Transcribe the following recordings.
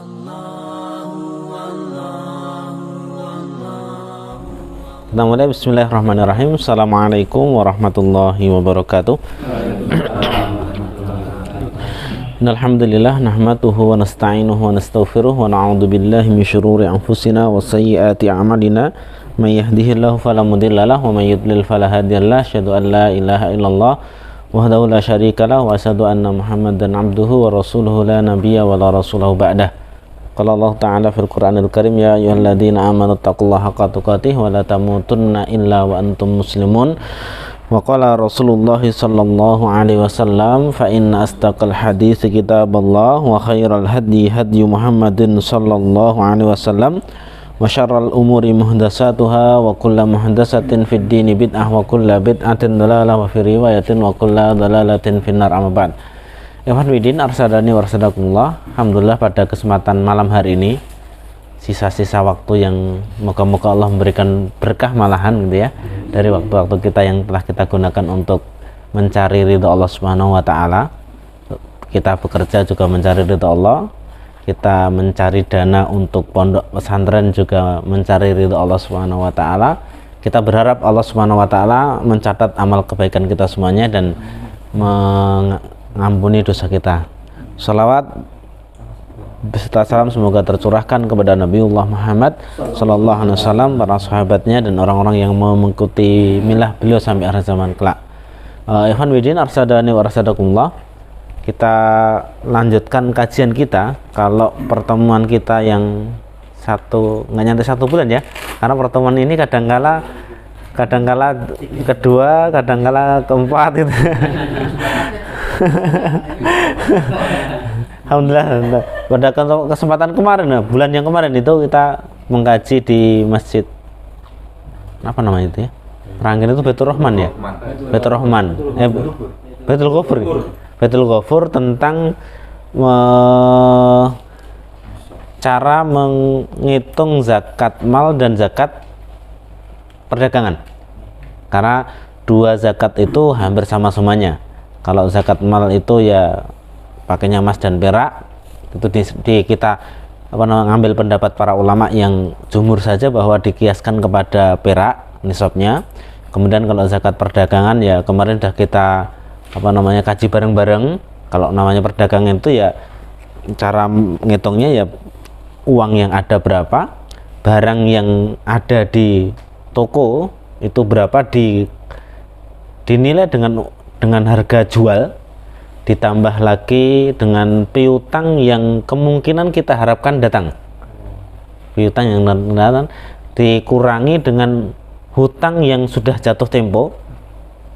Kita mulai. Bismillahirrahmanirrahim. Assalamualaikum warahmatullahi wabarakatuh. Alhamdulillah nahmaduhu wa nasta'inuhu wa nastaghfiruh wa na'udzu billahi min syururi anfusina wa sayyiati a'malina may yahdihillahu fala mudhillalah wa may yudlil fala hadiyalah. Asyhadu an la ilaha illallah wahdahu la syarikalah wa asyhadu anna Muhammadan abduhu wa rasuluhu la nabiyya wa la rasulahu ba'dah. Qala Allah Ta'ala fil Qur'anil Karim, ya ayyuhalladzina amanu taqullaha haqqa tuqatih wa la tamutunna illa wa antum muslimun. Wa qala Rasulullah sallallahu alaihi wasallam, fa inna astaqal hadits kitaballah wa khairal hadi hadi Muhammadin sallallahu alaihi wasallam wa syarral umuri muhdatsatuha wa kullu muhdatsatin fid dini bid'ah wa kullu bid'atin dalalah wa fi riwayatin wa kullu dalalatin finnar. Amma ba'd. Ikhwan Widin arsadani warsadakumullah. Alhamdulillah pada kesempatan malam hari ini, sisa-sisa waktu yang moga-moga Allah memberikan berkah malahan gitu ya, dari waktu-waktu kita yang telah kita gunakan untuk mencari ridha Allah Subhanahu wa taala. Kita bekerja juga mencari ridha Allah, kita mencari dana untuk pondok pesantren juga mencari ridha Allah Subhanahu wa taala. Kita berharap Allah Subhanahu wa taala mencatat amal kebaikan kita semuanya dan mengampuni dosa kita. Salawat beserta salam semoga tercurahkan kepada Nabiullah Muhammad sallallahu alaihi wasallam, para sahabatnya dan orang-orang yang mau mengikuti milah beliau sampai akhir zaman kelak. Ikhwan Widin arsadani wa arsadakumullah. Kita lanjutkan kajian kita. Kalau pertemuan kita yang nggak nyampe 1 bulan ya, karena pertemuan ini kadangkala kedua, kadangkala keempat gitu. Alhamdulillah. Pada kesempatan kemarin, bulan yang kemarin itu kita mengkaji di masjid apa namanya itu ya? Rangin itu Baitur Rahman ya? Baitur Rahman. Baitul Ghafur. Baitul Ghafur tentang cara menghitung zakat mal dan zakat perdagangan. Karena dua zakat itu hampir sama semuanya. Kalau zakat mal itu ya pakainya emas dan perak. Itu kita ngambil pendapat para ulama yang jumhur saja bahwa dikiaskan kepada perak nisabnya. Kemudian kalau zakat perdagangan ya kemarin sudah kita kaji bareng-bareng. Kalau namanya perdagangan itu ya cara ngitungnya ya uang yang ada berapa, barang yang ada di toko itu berapa, dinilai dengan harga jual, ditambah lagi dengan piutang yang kemungkinan kita harapkan datang, piutang yang datang dikurangi dengan hutang yang sudah jatuh tempo.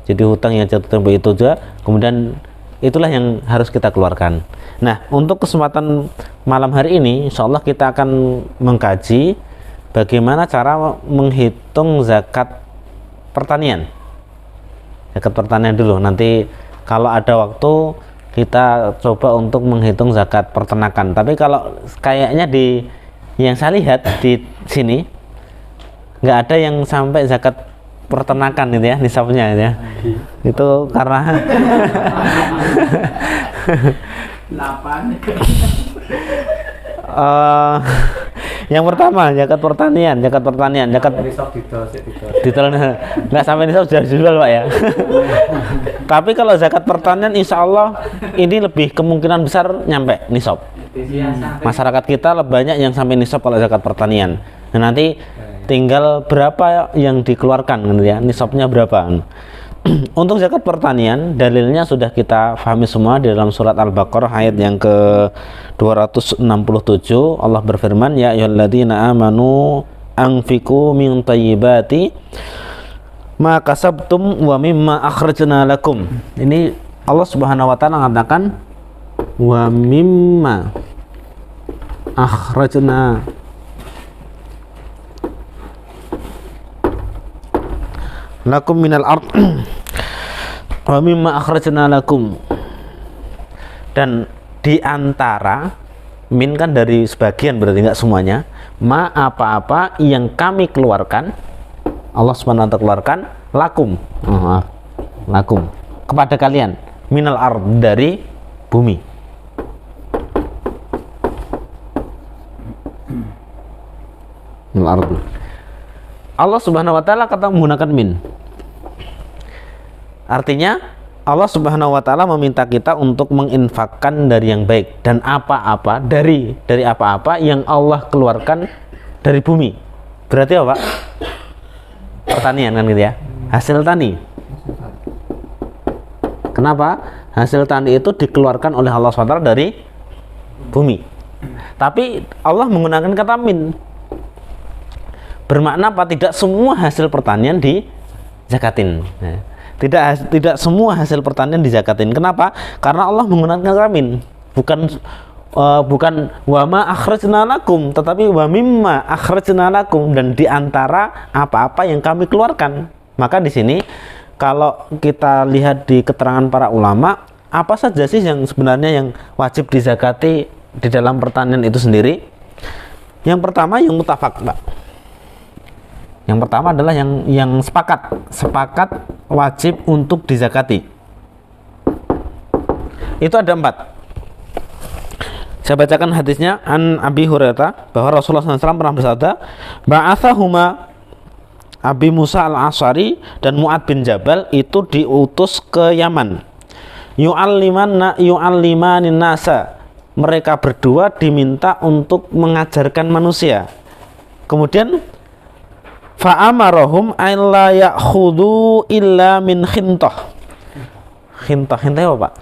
Jadi hutang yang jatuh tempo itu juga kemudian itulah yang harus kita keluarkan. Nah, untuk kesempatan malam hari ini insyaallah kita akan mengkaji bagaimana cara menghitung zakat pertanian. Zakat pertanian dulu, nanti kalau ada waktu kita coba untuk menghitung zakat peternakan. Tapi kalau kayaknya yang saya lihat di sini nggak ada yang sampai zakat peternakan gitu ya, nisabnya gitu ya. Itu karena yang pertama zakat pertanian, zakat detail nggak sampai nisab sudah dijual Pak ya. Tapi kalau zakat pertanian insya Allah ini lebih kemungkinan besar nyampe nisab. Masyarakat kita lebih banyak yang sampai nisab kalau zakat pertanian. Nah, nanti tinggal berapa yang dikeluarkan gitu ya, nisabnya berapa. Untuk zakat pertanian dalilnya sudah kita pahami semua di dalam surat Al-Baqarah ayat yang ke 267. Allah berfirman, ya ayyuhalladzina amanu anfiqu min thayyibati ma kasabtum wa mimma akhrajna lakum. Ini Allah Subhanahu wa taala mengatakan wa mimma akhrajna lakum minal ard wa mimma akhrajna lakum. Dan di antara, min kan dari sebagian berarti enggak semuanya, ma apa-apa yang kami keluarkan, Allah Subhanahu wa taala keluarkan, lakum kepada kalian, minal ard dari bumi. Minal ardi. Allah Subhanahu wa taala kata menggunakan min. Artinya Allah Subhanahu wa taala meminta kita untuk menginfakkan dari yang baik dan apa-apa dari apa-apa yang Allah keluarkan dari bumi. Berarti apa, Pak? Pertanian kan gitu ya. Hasil tani. Kenapa? Hasil tani itu dikeluarkan oleh Allah SWT dari bumi. Tapi Allah menggunakan kata min. Bermakna apa? Tidak semua hasil pertanian dizakatin. Tidak semua hasil pertanian dizakatin. Kenapa? Karena Allah menggunakan kata min. Bukan wa ma akhrajna lakum, tetapi wa mimma akhrajna lakum, dan diantara apa-apa yang kami keluarkan. Maka di sini kalau kita lihat di keterangan para ulama, apa saja sih yang sebenarnya yang wajib dizakati di dalam pertanian itu sendiri? Yang pertama yang mutafak, Pak. Yang pertama adalah yang sepakat wajib untuk dizakati. Itu ada 4. Saya bacakan hadisnya an Abi Hurairah bahwa Rasulullah SAW pernah bersabda, ba'athahuma Abi Musa al-Asy'ari dan Mu'ad bin Jabal itu diutus ke Yaman. Yu'allimanin nasa. Mereka berdua diminta untuk mengajarkan manusia. Kemudian fa'amarahum alla ya'khudhu illa min khintah. Khintah apa, Pak?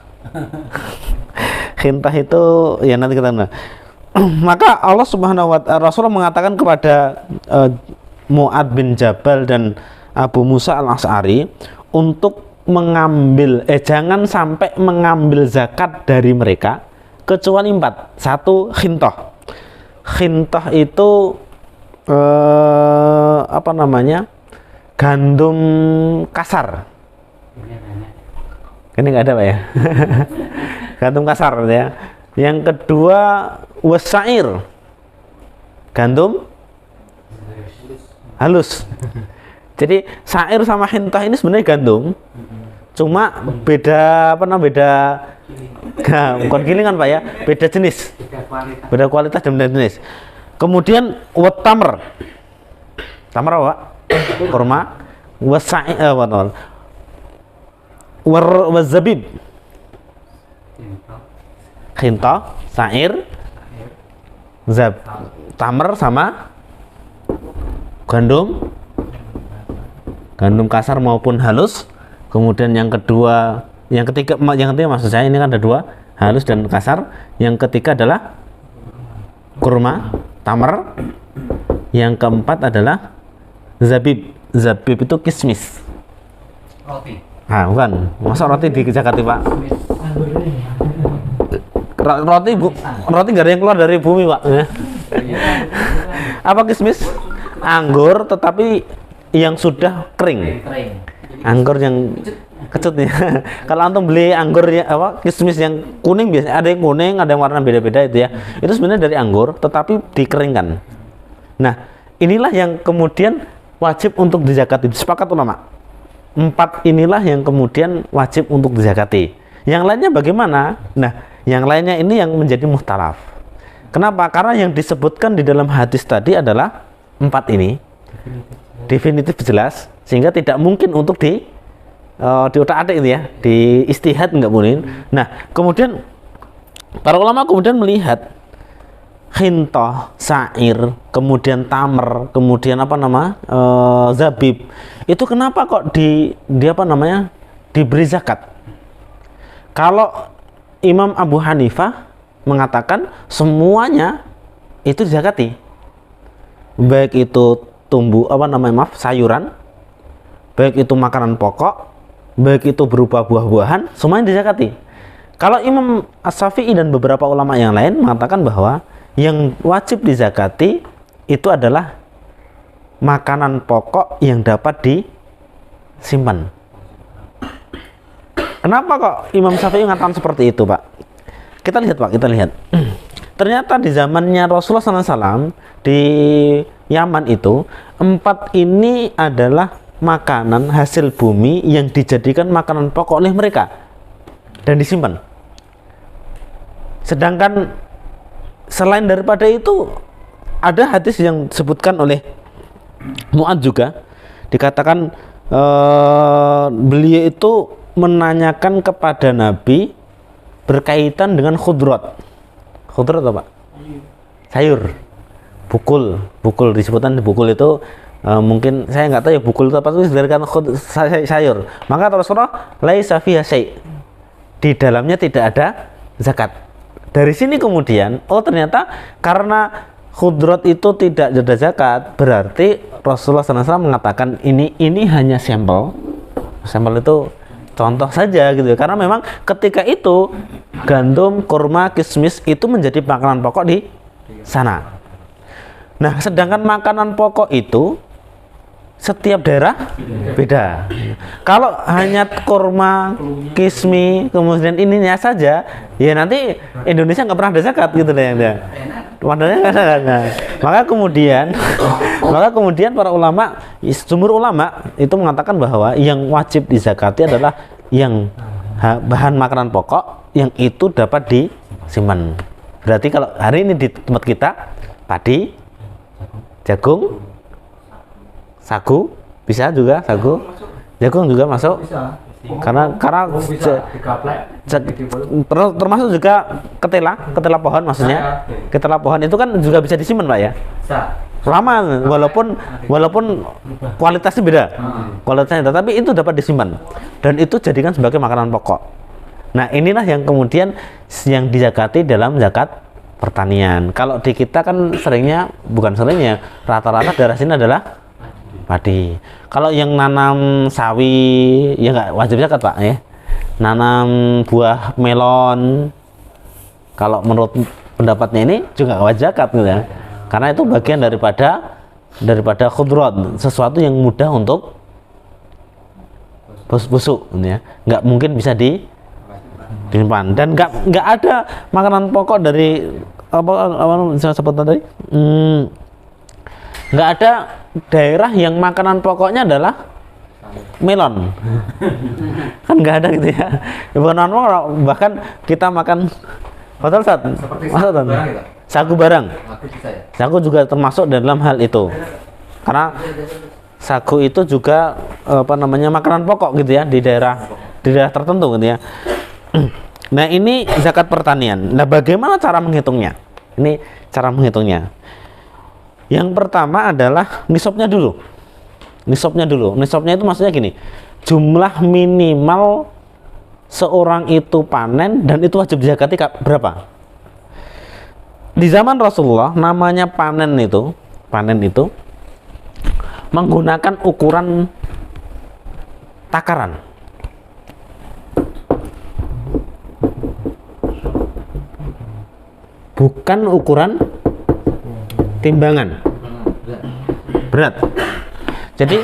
Khintah itu ya nanti kita maka Allah Subhanahu wa taala, Rasulullah mengatakan kepada Mu'ad bin Jabal dan Abu Musa al-Asy'ari untuk mengambil jangan sampai mengambil zakat dari mereka kecuali 4. 1, khintah. Khintah itu apa namanya? Gandum kasar. Ini nggak ada, Pak ya. Gandum kasar ya. Yang kedua wasair, gandum halus. Jadi sair sama hintah ini sebenarnya gandum, cuma beda bukan gilingan, Pak ya, beda jenis, beda kualitas dan beda jenis. Kemudian watamr, tamar apa, Pak? Kurma. Wasair wazabib, khintah, sair, tamar sama gandum kasar maupun halus. Kemudian yang ketiga maksud saya ini kan ada 2, halus dan kasar. Yang ketiga adalah kurma, tamar. Yang keempat adalah zabib. Zabib itu kismis. Roti. Bukan. Masa roti dizakati, Pak? Roti nggak ada yang keluar dari bumi, Pak. Apa kismis? Anggur tetapi yang sudah kering. Anggur yang kecut nih. Kalau antum beli anggur kismis yang kuning, biasanya ada yang kuning, ada yang warna beda-beda itu ya. Itu sebenarnya dari anggur tetapi dikeringkan. Nah, inilah yang kemudian wajib untuk dizakati. Sepakat ulama. 4 inilah yang kemudian wajib untuk dizakati. Yang lainnya bagaimana? Nah, yang lainnya ini yang menjadi muhtalaf. Kenapa? Karena yang disebutkan di dalam hadis tadi adalah 4 ini definitif jelas, sehingga tidak mungkin untuk di otak-atik itu ya, di istihad nggak boleh. Nah, kemudian para ulama kemudian melihat khintah, sair, kemudian tamr, kemudian zabib. Itu kenapa kok diberi zakat? Kalau Imam Abu Hanifah mengatakan semuanya itu dizakati. Baik itu sayuran, baik itu makanan pokok, baik itu berupa buah-buahan, semuanya dizakati. Kalau Imam As-Syafi'i dan beberapa ulama yang lain mengatakan bahwa yang wajib dizakati itu adalah makanan pokok yang dapat disimpan. Kenapa kok Imam Syafi'i mengatakan seperti itu, Pak? Kita lihat, Pak, ternyata di zamannya Rasulullah SAW di Yaman itu 4 ini adalah makanan hasil bumi yang dijadikan makanan pokok oleh mereka dan disimpan. Sedangkan selain daripada itu ada hadis yang disebutkan oleh Mu'adz juga, dikatakan beliau itu menanyakan kepada Nabi berkaitan dengan khudrat. Khudrat apa? Sayur. Bukul disebutkan bukul itu mungkin saya nggak tahu ya bukul itu apa, itu dari sayur. Maka Rasulullah laisa fiha syai', di dalamnya tidak ada zakat. Dari sini kemudian ternyata karena khudrat itu tidak ada zakat, berarti Rasulullah SAW mengatakan ini hanya sampel itu contoh saja gitu, karena memang ketika itu gandum, kurma, kismis itu menjadi makanan pokok di sana. Nah, sedangkan makanan pokok itu setiap daerah beda. Kalau hanya kurma, kismi, kemudian ininya saja, ya nanti Indonesia nggak pernah ada zakat gitu deh ya. Wadahnya nggak ada. Maka kemudian para ulama, jumhur ulama itu mengatakan bahwa yang wajib dizakati adalah yang bahan makanan pokok yang itu dapat disimpan. Berarti kalau hari ini di tempat kita padi, jagung, sagu, bisa juga sagu, jagung juga masuk, karena termasuk juga ketela pohon, maksudnya ketela pohon itu kan juga bisa disimpan Pak ya, lama, walaupun kualitasnya beda, tapi itu dapat disimpan dan itu jadikan sebagai makanan pokok. Nah, inilah yang kemudian yang dizakati dalam zakat pertanian. Kalau di kita kan rata-rata daerah sini adalah padi. Kalau yang nanam sawi ya nggak wajib zakat Pak ya. Nanam buah melon, kalau menurut pendapatnya ini juga nggak wajib zakat gitu ya. Karena itu bagian daripada khudrat, sesuatu yang mudah untuk busuk gitu ya. Nggak mungkin bisa disimpan, dan nggak ada makanan pokok dari apa saya sebut tadi, nggak ada daerah yang makanan pokoknya adalah melon. Kan nggak ada gitu ya. Bahkan kita makan hotel sagu barang. Sagu juga termasuk dalam hal itu, karena sagu itu juga makanan pokok gitu ya di daerah tertentu gitu ya. Nah, ini zakat pertanian. Nah, bagaimana cara menghitungnya? Ini cara menghitungnya. Yang pertama adalah nisabnya dulu. Nisabnya itu maksudnya gini, jumlah minimal seorang itu panen dan itu wajib dizakati berapa? Di zaman Rasulullah namanya panen itu menggunakan ukuran takaran. Bukan ukuran timbangan berat. Jadi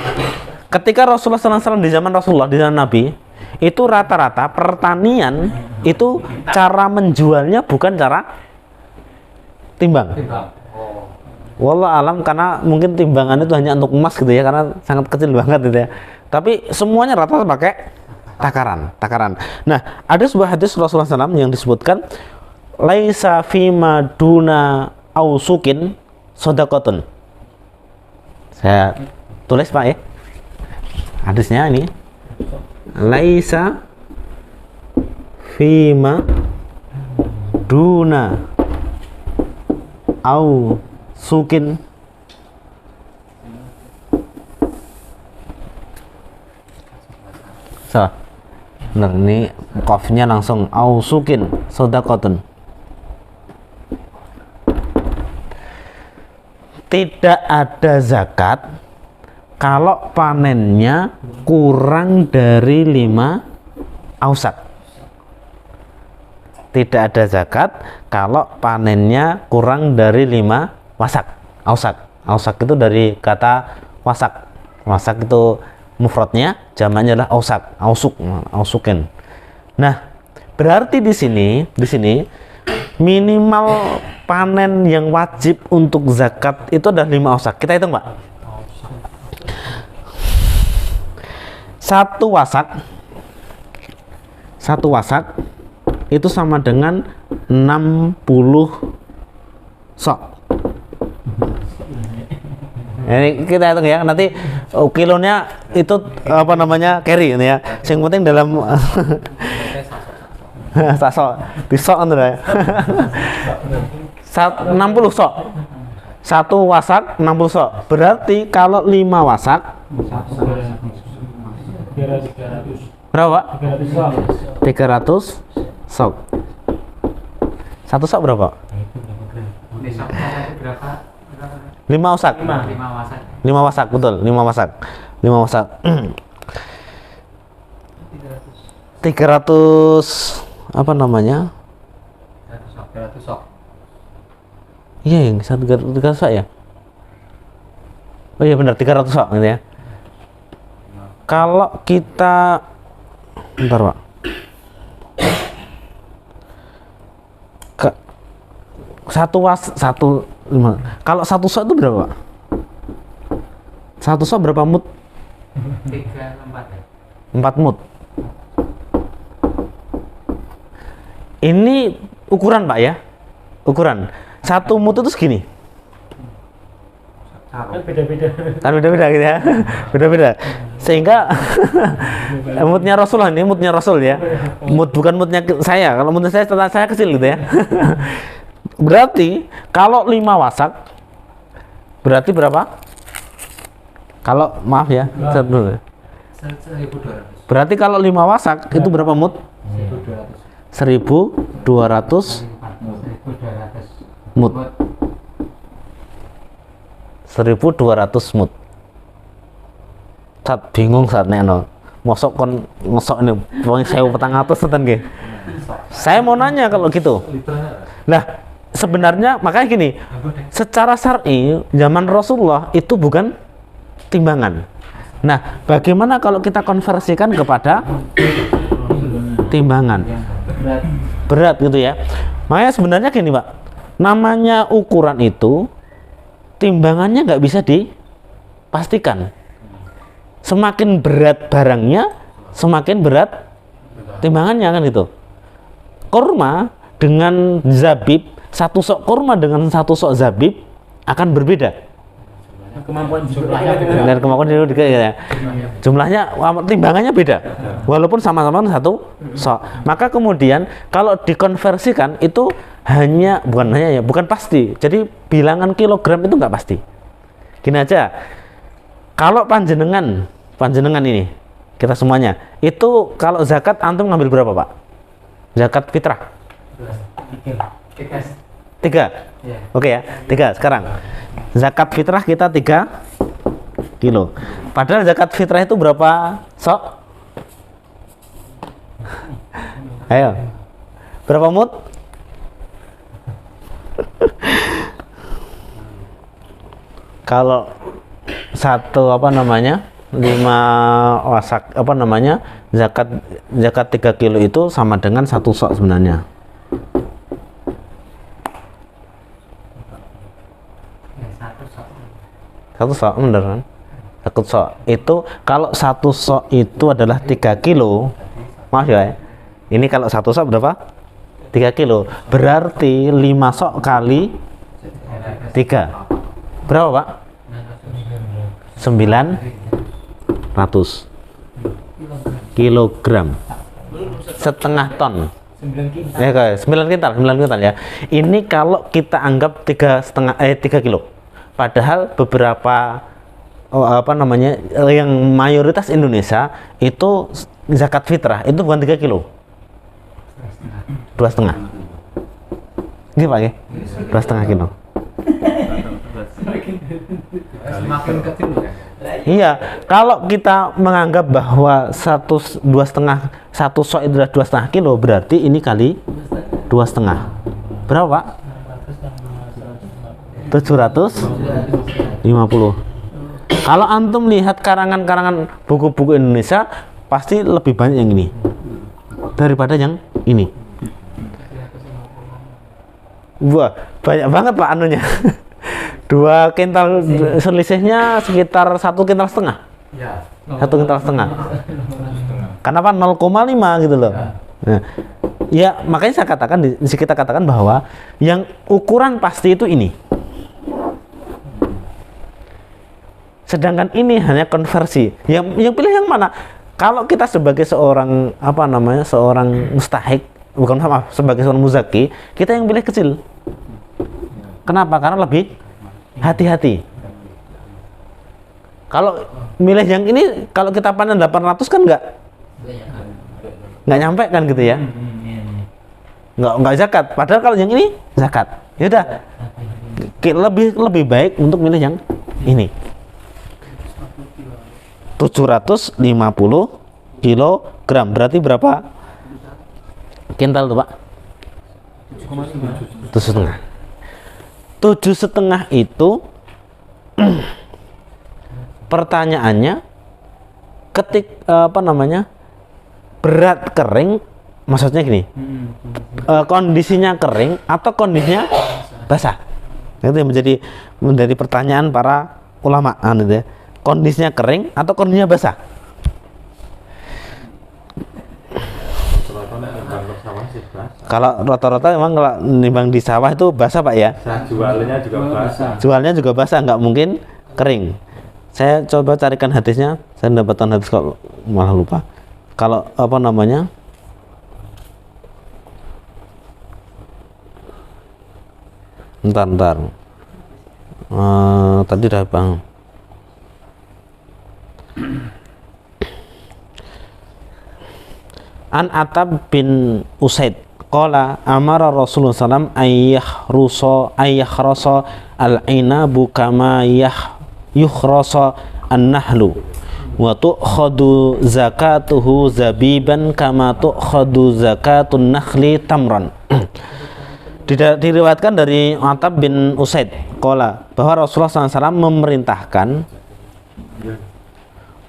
ketika Rasulullah SAW di zaman Nabi itu rata-rata pertanian itu cara menjualnya bukan cara timbang. Wallah alam, karena mungkin timbangan itu hanya untuk emas gitu ya, karena sangat kecil banget gitu ya. Tapi semuanya rata-rata pakai takaran. Nah, ada sebuah hadis Rasulullah SAW yang disebutkan laisa fima duna ausukin sodakotun. Saya tulis Pak ya, hadisnya ini, laisa fima duna ausukin benar, ini qafnya langsung ausukin sodakotun. Tidak ada zakat kalau panennya kurang dari 5 ausak. Tidak ada zakat kalau panennya kurang dari 5 wasak. Ausak itu dari kata wasak. Wasak itu mufradnya, jamaknya adalah ausukin. Nah, berarti di sini minimal panen yang wajib untuk zakat itu adalah 5 ausak. Kita hitung Pak. 1 wasak itu sama dengan 60 sok. Ini kita hitung ya, nanti kilonya itu apa namanya carry ini ya. Yang penting dalam sasok disok kan ya. 60 sok. 1 wasak 60 sok. Berarti kalau 5 wasak berapa? 300 sok. 1 sok berapa? 5 wasak. 5 wasak betul, 5 wasak. 5 wasak. 300 apa namanya? 300 sok. Iya, yang 300 sok ya? Oh iya benar, 300 sok gitu ya. Kalau kita bentar, Pak. Kalau 1 sok itu berapa, Pak? 1 sok berapa mut? 4 mut. Ini ukuran, Pak ya? Ukuran. 1 mut itu segini. Kan beda-beda. Kan beda-beda gitu ya. Beda-beda. Sehingga mutnya Rasul ini mutnya Rasul ya. Mut bukan mutnya saya. Kalau mutnya saya kecil gitu ya. Berarti kalau 5 wasak berarti berapa? Kalau maaf ya, set dulu. 1.200. Berarti kalau 5 wasak itu berapa mut? 1.200 mut. 1.200 mut. Saat bingung saat neno. Mosok kon ngosok ini wong 1.400 enten nggih. Saya mau nanya kalau gitu. Nah, sebenarnya makanya gini, secara syar'i zaman Rasulullah itu bukan timbangan. Nah, bagaimana kalau kita konversikan kepada timbangan? Berat gitu ya. Makanya sebenarnya gini, Pak. Namanya ukuran itu timbangannya nggak bisa dipastikan. Semakin berat barangnya, semakin berat timbangannya kan gitu. Kurma dengan zabib, 1 sok kurma dengan 1 sok zabib akan berbeda. Kemampuan jumlahnya Dan kemampuan juga ya. Jumlahnya timbangannya beda. Walaupun sama-sama 1 sok. Maka kemudian kalau dikonversikan itu bukan pasti. Jadi bilangan kilogram itu nggak pasti. Gini aja. Kalau panjenengan ini kita semuanya itu kalau zakat antum ngambil berapa, Pak? Zakat fitrah 3. Oke ya, 3 sekarang. Zakat fitrah kita 3 kilo. Padahal zakat fitrah itu berapa sok? Ayo. Berapa mut? Kalau 5 wasak zakat 3 kilo itu sama dengan 1 sok sebenarnya. 1 sok bener kan? 1 sok itu kalau 1 sok itu adalah 3 kilo. Maaf ya. Ini kalau 1 sok berapa? 3 kilo. Berarti 5 sok kali 3. Berapa, Pak? 900 kilogram. Setengah ton. 9 kintal ya. Ini kalau kita anggap 3 kilo. Padahal beberapa yang mayoritas Indonesia itu zakat fitrah itu bukan 3 kilo. 2,5. Gini Pak ya? 2,5 kilo. Semakin kecil ya? Iya, kalau kita menganggap bahwa 2,5 1 sok itu adalah 2,5 kilo, berarti ini kali 2,5. Berapa, Pak? 750. Kalau antum lihat karangan-karangan buku-buku Indonesia, pasti lebih banyak yang ini daripada yang ini. Wah, banyak banget Pak anunya. 2 kintal selisihnya sekitar 1,5 kintal. Ya. 1,5 kintal. Kenapa 0,5 gitu loh? Nah, ya makanya kita katakan bahwa yang ukuran pasti itu ini. Sedangkan ini hanya konversi. Yang pilih yang mana? Kalau kita sebagai seorang seorang mustahik, bukan maaf, sebagai seorang muzaki, kita yang pilih kecil. Kenapa? Karena lebih hati-hati. Kalau milih yang ini, kalau kita panen 800 kan nggak nyampe kan gitu ya. Nggak zakat. Padahal kalau yang ini zakat. Ya udah. Lebih baik untuk milih yang ini. 750 kilogram. Berarti berapa kintal tuh, Pak? 7,5. 7,5 itu pertanyaannya berat kering, maksudnya gini, kondisinya kering atau kondisinya basah. Itu yang menjadi pertanyaan para ulama, gitu ya. Kondisinya kering atau kondisinya basah. Kalau rata-rata memang kalau nimbang di sawah itu basah, Pak ya. Jualnya juga basah. Jualnya juga basah, nggak mungkin kering. Saya coba carikan hadisnya. Saya mendapatkan hadis kok malah lupa. Kalau Ntar. Tadi udah bang. An Atab bin Usaid qala amara Rasulullah sallam ayyakhrasa al-inabu kama yukhrasa an-nahlu wa tu'khadu zakatuhu zabiban kama tu'khadu zakatun nakhli tamran. Diriwayatkan dari Atab bin Usaid qala bahwa Rasulullah SAW memerintahkan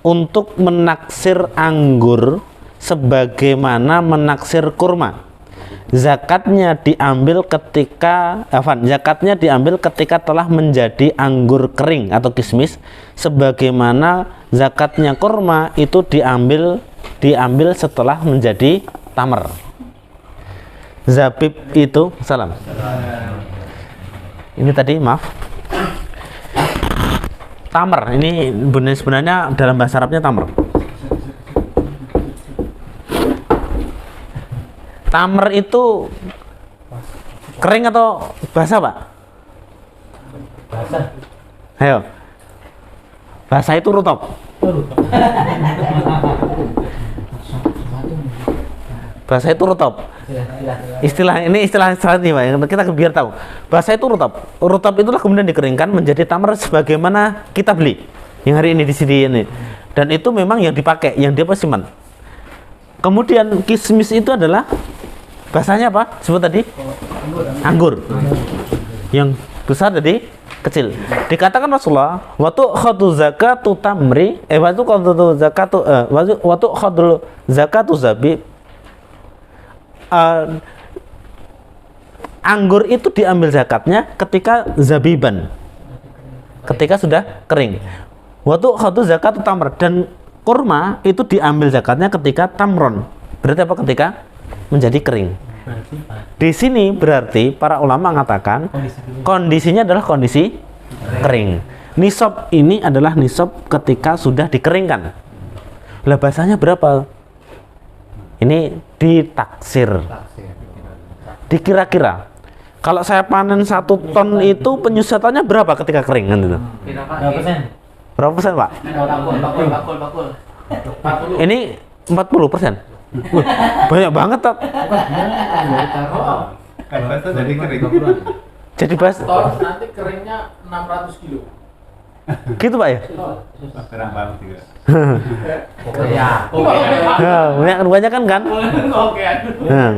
untuk menaksir anggur sebagaimana menaksir kurma. Zakatnya diambil ketika telah menjadi anggur kering atau kismis, sebagaimana zakatnya kurma itu diambil setelah menjadi tamar. Zabib itu ini tadi maaf tamar, ini sebenarnya dalam bahasa Arabnya tamar. Tamar itu kering atau basah, Pak? Basah. Ayo. Basah itu rutop. Basah itu rutop. Istilah ini Pak. Kita biar tahu. Basah itu rutop. Rutop itulah kemudian dikeringkan menjadi tamar sebagaimana kita beli yang hari ini di sini ini. Dan itu memang yang dipakai, yang dia simpan. Kemudian kismis itu adalah basahnya apa? Sebut tadi? Anggur. Yang besar jadi kecil. Dikatakan Rasulullah, waktu khadu zakatu tamri, waktu khadu zakatu zabib. Anggur itu diambil zakatnya ketika zabiban, ketika sudah kering. Waktu khadu zakatu tamr, dan kurma itu diambil zakatnya ketika tamron. Berarti apa? Ketika menjadi kering. Di sini berarti para ulama mengatakan kondisinya adalah kondisi kering. Nisab ini adalah nisab ketika sudah dikeringkan. Lah bahasanya berapa? Ini ditaksir. Dikira-kira. Kalau saya panen 1 ton itu penyusatannya berapa ketika kering kan itu? Berapa persen, Pak? Bakul. Ini 40%. Banyak banget, Tat. Kan basah jadi kering. Jadi bas Nanti keringnya 600 kilo. gitu, Pak ya? Keren banget juga. Banyak kan? Oke.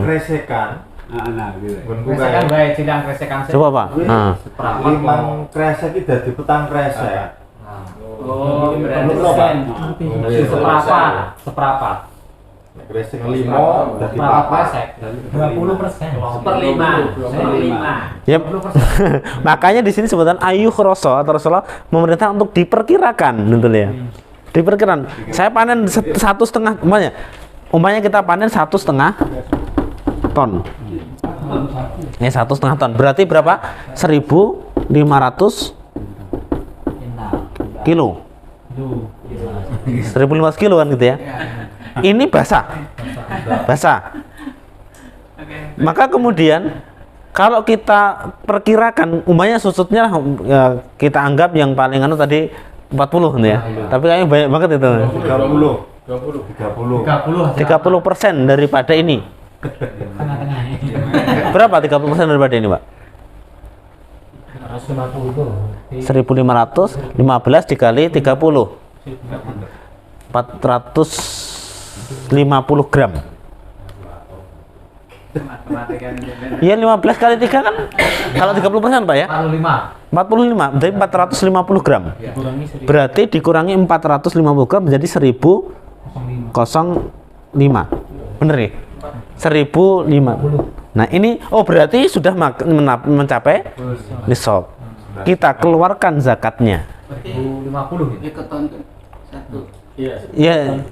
Kresekan. Nah, gitu. Kresekan bae, sidang kresekan. Coba, Pak. Limang kresek itu dadi petang kresek. Oh, berarti seperempat. Kresek 5 dadi papat. 20%. Seperlima. Yep. Makanya di sini sebutan ayu khroso atau Rasulullah memerintah untuk diperkirakan, betul ya. Diperkirakan. Saya panen 1,5 umpamanya kita panen 1,5 ton. Ini 1,5 ton. Berarti berapa? 1.500 kilo. 1.500 kilo kan gitu ya. Ini basah. Maka kemudian kalau kita perkirakan umpamanya susutnya ya, kita anggap yang paling anu tadi 40 gitu ya. Tapi kayaknya banyak banget itu. 30% daripada ini. Berapa 30% daripada ini, Pak? 1.500 15 dikali 30 450 gram. Iya 15 kali 3 kan kalau 30% Pak ya 45 jadi 450 gram berarti dikurangi 450 gram menjadi 1005 bener nih 1005. Nah ini berarti sudah mencapai nisab. Kita keluarkan zakatnya. 50 Ya keton satu. Ya,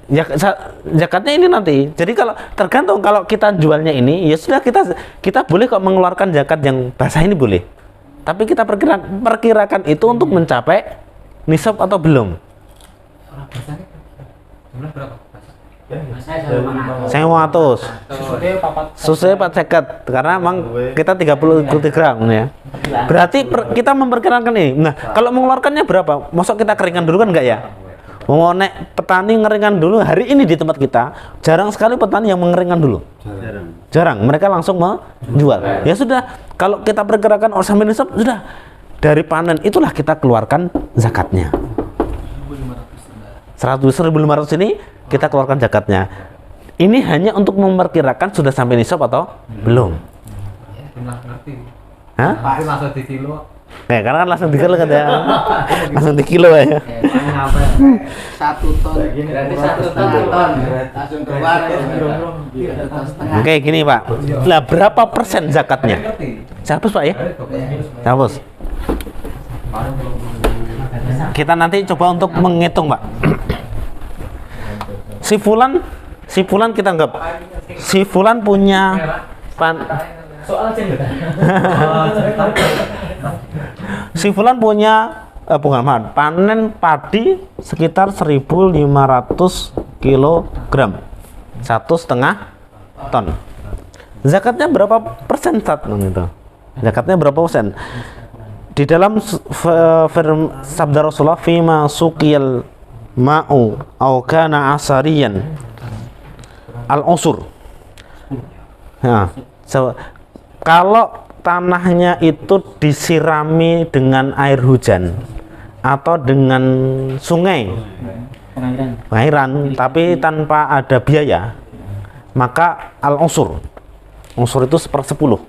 zakatnya ini nanti. Jadi kalau tergantung kalau kita jualnya ini, ya sudah kita boleh kok mengeluarkan zakat yang basah ini boleh. Tapi kita perkirakan itu untuk mencapai nisab atau belum. Saya 100. Susunya 450 karena memang kita 30 gram ya. Berarti kita memperkirakan ini. Nah, kalau mengeluarkannya berapa? Masuk kita keringkan dulu kan enggak ya? Mau nek petani ngeringkan dulu hari ini di tempat kita, jarang sekali petani yang mengeringkan dulu. Jarang. Mereka langsung menjual. Ya sudah, kalau kita perkirakan sampai nisab sudah dari panen itulah kita keluarkan zakatnya. 100.500 ini kita keluarkan zakatnya. Ini hanya untuk memperkirakan sudah sampai nisab atau belum. Hah? Langsung di kilo. Karena kan langsung di kilo kan ya. Langsung di kilo ya. 1 ton. Berarti 1 ton. Langsung keluar. Oke, gini Pak. Lah berapa persen zakatnya? Saya hapus Pak ya. Saya hapus. Kita nanti coba untuk menghitung Pak. Si Fulan kita anggap si Fulan punya Soal aja enggak? si Fulan punya panen padi sekitar 1.500 kilogram, 1,5 ton. Zakatnya berapa persen itu? Zakatnya berapa persen? Di dalam sabda Rasulullah fima suqiyal ma'u au kana asariyan al-usur. Nah, kalau tanahnya itu disirami dengan air hujan atau dengan sungai pengairan tapi tanpa ada biaya, maka al-usur itu 1/10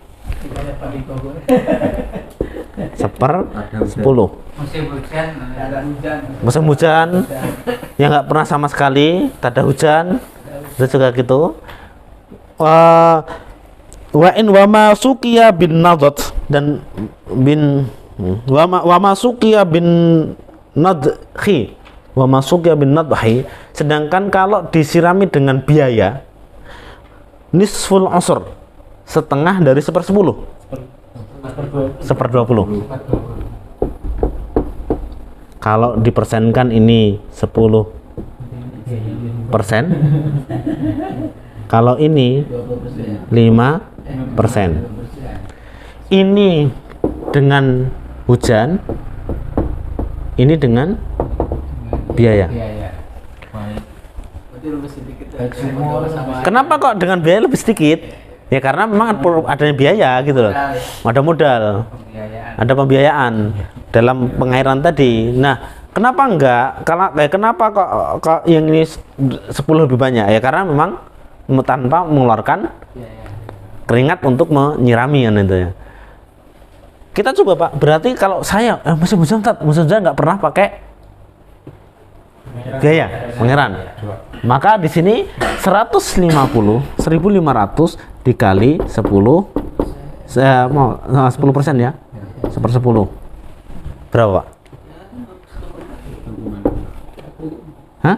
musim hujan yang nggak pernah sama sekali tak ada hujan itu juga gitu. Wa in wa ma suqiya bin nadat dan bin wa ma suqiya bin nadhi wa ma suqiya bin nadhi, sedangkan kalau disirami dengan biaya nisful usur, setengah dari 1/10 1/20. Kalau dipersenkan ini 10%, kalau ini 5%. Ini dengan hujan, ini dengan biaya. Kenapa kok dengan biaya lebih sedikit? Ya karena memang adanya biaya gitu loh. Ada modal, ada pembiayaan dalam pengairan tadi. Nah, kenapa enggak? Kenapa kok yang ini 10 lebih banyak? Ya karena memang tanpa mengeluarkan keringat untuk menyirami kan itu ya. Kita coba Pak, berarti kalau saya musim hujan nggak pernah pakai biaya pengairan. Maka di sini 150 1.500 dikali 10 10% ya. 1/10. Berapa Pak? Hah?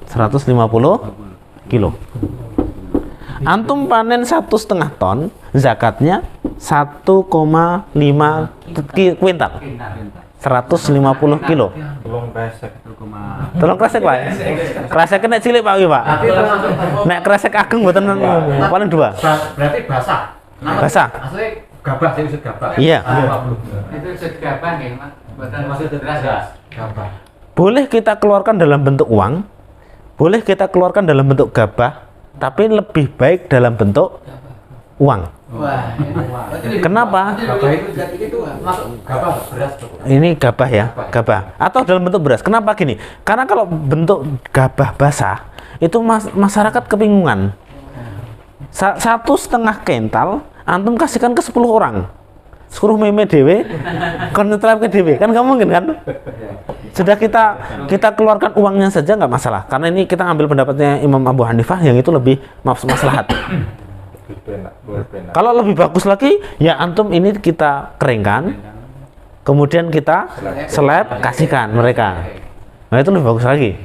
150 kilo. Antum panen 1,5 ton, zakatnya 1,5 kuintal. 150 kilo. Belum kresek. Tolong kresek Pak. Kresek nek cilik Pak iki Pak. Nek kresek ageng mboten paling 2. Berarti basah. Basah. Asli gabah sih usut gabah. Iya. 50. Itu usut gabah nggih, Mas. Mboten Maksud beras. gabah. Boleh kita keluarkan dalam bentuk uang, boleh kita keluarkan dalam bentuk gabah, tapi lebih baik dalam bentuk uang. Wah. Kenapa? Gabah itu masuk gabah beras. Ini gabah ya, gabah. Atau dalam bentuk beras. Kenapa gini? Karena kalau bentuk gabah basah, itu masyarakat kebingungan. 1,5 kental, antum kasihkan ke 10 orang. Suruh meme dewe, konsentrasi ke dewe, kan nggak mungkin kan? Sudah kita keluarkan uangnya saja nggak masalah, karena ini kita ambil pendapatnya Imam Abu Hanifah yang itu lebih maslahat. Kalau lebih bagus lagi, ya antum ini kita keringkan, kemudian kita seleb kasihkan mereka. Nah itu lebih bagus lagi.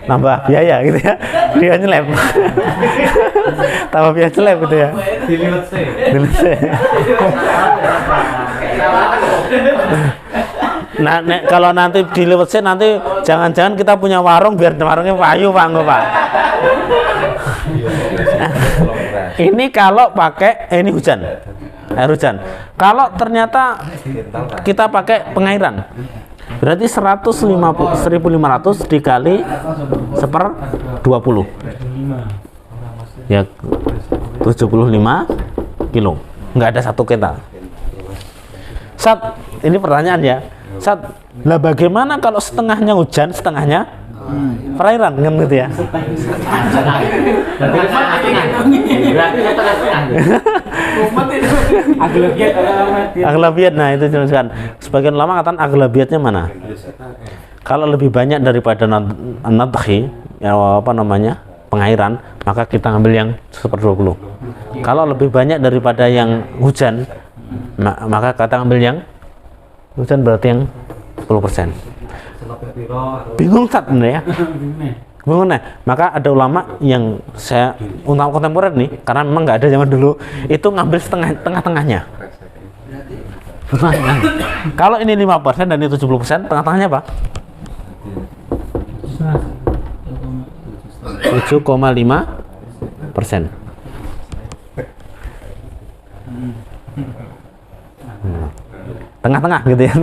Nambah biaya gitu ya, dia nyeleb. Tambah biaya seleb gitu ya. Diliwat sih. Nah, kalau nanti diliwat sih nanti jangan-jangan kita punya warung biar warungnya payu Pak, enggak Pak. Ini kalau pakai ini hujan, air hujan. Kalau ternyata kita pakai pengairan, berarti 1.500 dikali 1/20, ya 75 kilo. Nggak ada 1 kental. Sat, ini pertanyaan ya. Sat, lah bagaimana kalau setengahnya hujan, setengahnya perairan kan gitu ya? Aglabiat, nah itu jelaskan. Sebagian ulama katakan aglabiatnya mana? Kalau lebih banyak daripada nadhi, ya apa namanya, pengairan, maka kita ambil yang 1/20. Kalau lebih banyak daripada yang hujan, maka kita ambil yang hujan, berarti yang 10%. Bingung tak bener ya? Bingung nah. Maka ada ulama yang saya ulama kontemporer nih, karena memang nggak ada zaman dulu, itu ngambil tengah-tengahnya. Kalau ini 5% dan ini 70%, tengah-tengahnya apa? 7,5%. Tengah-tengah gitu ya,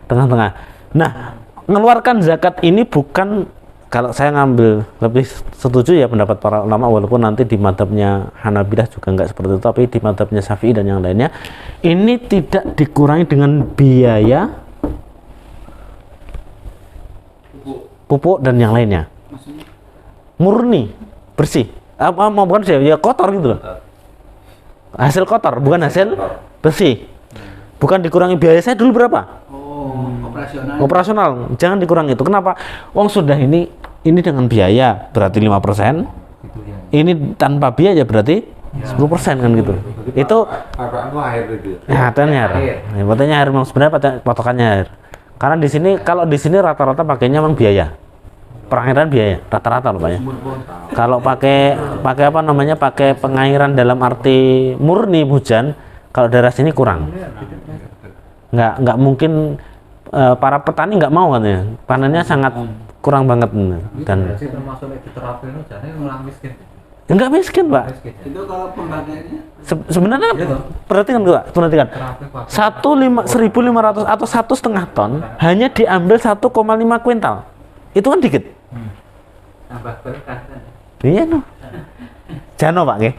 tengah-tengah. Nah, mengeluarkan zakat ini bukan, kalau saya ngambil lebih setuju ya pendapat para ulama, walaupun nanti di madhabnya Hanabilah juga nggak seperti itu, tapi di madhabnya Syafi'i dan yang lainnya, ini tidak dikurangi dengan biaya pupuk dan yang lainnya. Murni, bersih. Bukan sih, ya kotor gitu loh. Hasil kotor, bukan hasil bersih. Bukan dikurangi biaya saya dulu berapa? Operasional, jangan dikurangi itu. Kenapa? Wong sudah ini dengan biaya berarti 5%. Ini tanpa biaya berarti 10% kan gitu. Itu air itu. Ya, air. Ya, potenya air memang sebenarnya patokannya air. Karena di sini, kalau di sini rata-rata pakainya memang biaya. Pengairan biaya rata-rata loh Pak ya. Kalau pakai apa namanya? Pakai pengairan dalam arti murni hujan, kalau daerah sini kurang. Nggak mungkin, para petani nggak mau katanya, panennya sangat kurang banget dan termasuk diterapin jadi orang miskin. nggak miskin Pak. Itu kalau pembagiannya sebenarnya perhatikan 1.500 atau 1,5 ton hanya diambil 1,5 kuintal, itu kan dikit. tambah berkah. Iya no. Jano Pak ya